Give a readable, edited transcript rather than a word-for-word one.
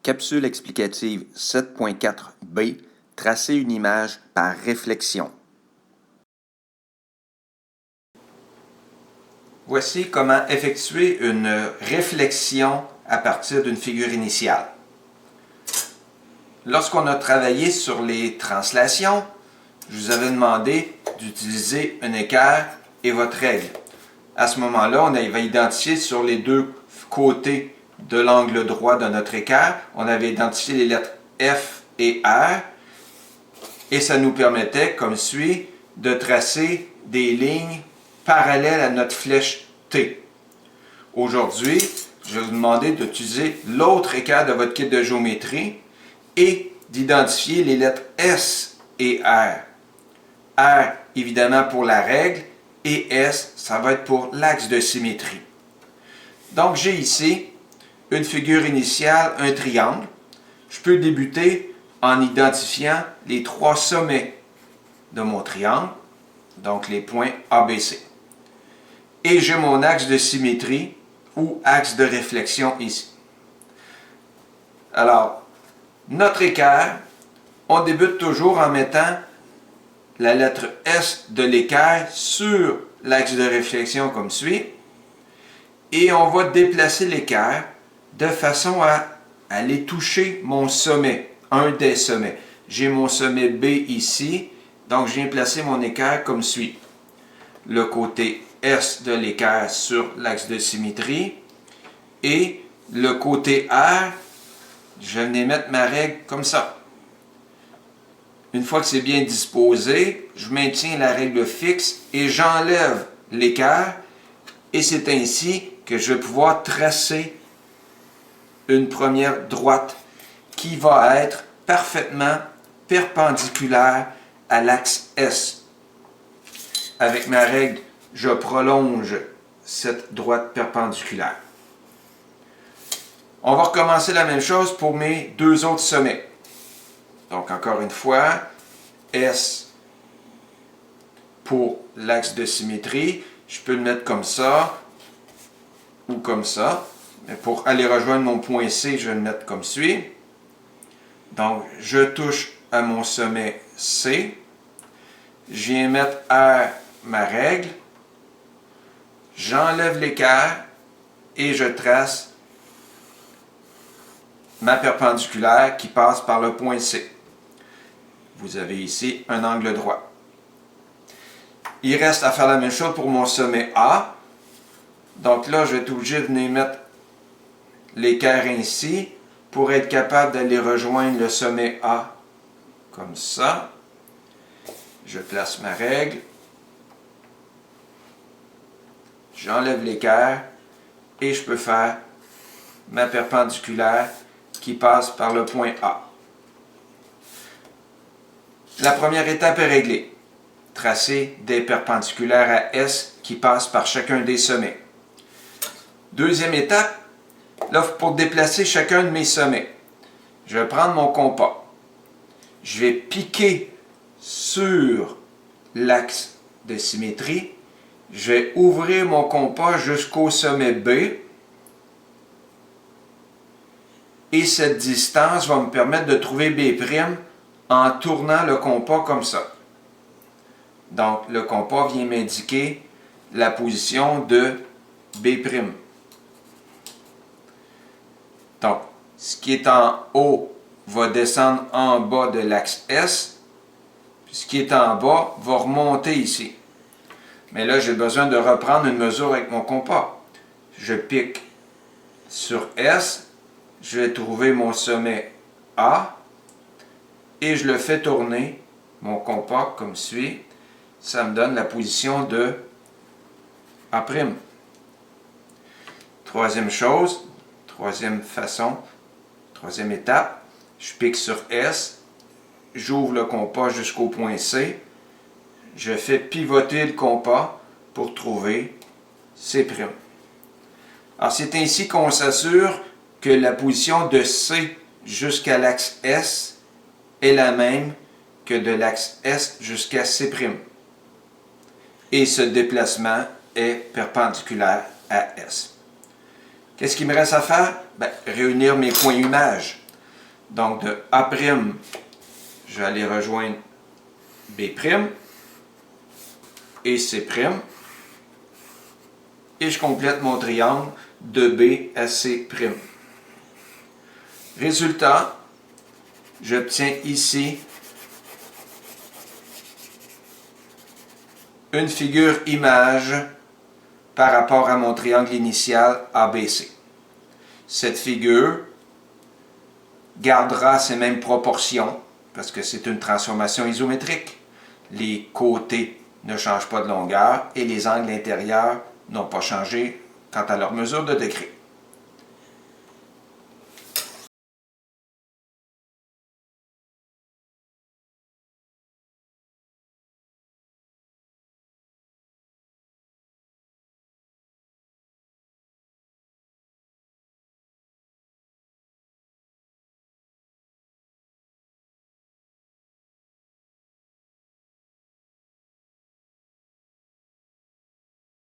Capsule explicative 7.4b. Tracer une image par réflexion. Voici comment effectuer une réflexion à partir d'une figure initiale. Lorsqu'on a travaillé sur les translations, je vous avais demandé d'utiliser un équerre et votre règle. À ce moment-là, on avait identifié sur les deux côtés de l'angle droit de notre équerre, on avait identifié les lettres F et R, et ça nous permettait, comme suit, de tracer des lignes parallèles à notre flèche T. Aujourd'hui, je vais vous demander d'utiliser l'autre équerre de votre kit de géométrie et d'identifier les lettres S et R. R, évidemment, pour la règle, et S, ça va être pour l'axe de symétrie. Donc, j'ai ici une figure initiale, un triangle. Je peux débuter en identifiant les trois sommets de mon triangle, donc les points ABC. Et j'ai mon axe de symétrie ou axe de réflexion ici. Alors, notre équerre, on débute toujours en mettant la lettre S de l'équerre sur l'axe de réflexion comme suit. Et on va déplacer l'équerre de façon à aller toucher mon sommet, un des sommets. J'ai mon sommet B ici, donc je viens placer mon équerre comme suit. Le côté S de l'équerre sur l'axe de symétrie et le côté R, je vais venir mettre ma règle comme ça. Une fois que c'est bien disposé, je maintiens la règle fixe et j'enlève l'équerre et c'est ainsi que je vais pouvoir tracer une première droite qui va être parfaitement perpendiculaire à l'axe S. Avec ma règle, je prolonge cette droite perpendiculaire. On va recommencer la même chose pour mes deux autres sommets. Donc encore une fois, S pour l'axe de symétrie, je peux le mettre comme ça ou comme ça. Mais pour aller rejoindre mon point C, je vais le mettre comme suit. Donc, je touche à mon sommet C. Je viens mettre R, ma règle. J'enlève l'équerre et je trace ma perpendiculaire qui passe par le point C. Vous avez ici un angle droit. Il reste à faire la même chose pour mon sommet A. Donc là, je vais être obligé de venir mettre l'équerre ainsi pour être capable d'aller rejoindre le sommet A comme ça. Je place ma règle. J'enlève l'équerre et je peux faire ma perpendiculaire qui passe par le point A. La première étape est réglée. Tracer des perpendiculaires à S qui passent par chacun des sommets. Deuxième étape, là, pour déplacer chacun de mes sommets, je vais prendre mon compas. Je vais piquer sur l'axe de symétrie. Je vais ouvrir mon compas jusqu'au sommet B. Et cette distance va me permettre de trouver B' en tournant le compas comme ça. Donc, le compas vient m'indiquer la position de B'. Donc, ce qui est en haut va descendre en bas de l'axe S, puis ce qui est en bas va remonter ici. Mais là, j'ai besoin de reprendre une mesure avec mon compas. Je pique sur S, je vais trouver mon sommet A, et je le fais tourner, mon compas, comme suit. Ça me donne la position de A'. Troisième chose, troisième façon, troisième étape, je pique sur S, j'ouvre le compas jusqu'au point C, je fais pivoter le compas pour trouver C'. Alors c'est ainsi qu'on s'assure que la position de C jusqu'à l'axe S est la même que de l'axe S jusqu'à C'. Et ce déplacement est perpendiculaire à S. Qu'est-ce qu'il me reste à faire? Réunir mes points images. Donc de A', je vais aller rejoindre B' et C'. Et je complète mon triangle de B à C'. Résultat, j'obtiens ici une figure image par rapport à mon triangle initial ABC. Cette figure gardera ces mêmes proportions parce que c'est une transformation isométrique. Les côtés ne changent pas de longueur et les angles intérieurs n'ont pas changé quant à leur mesure de degrés.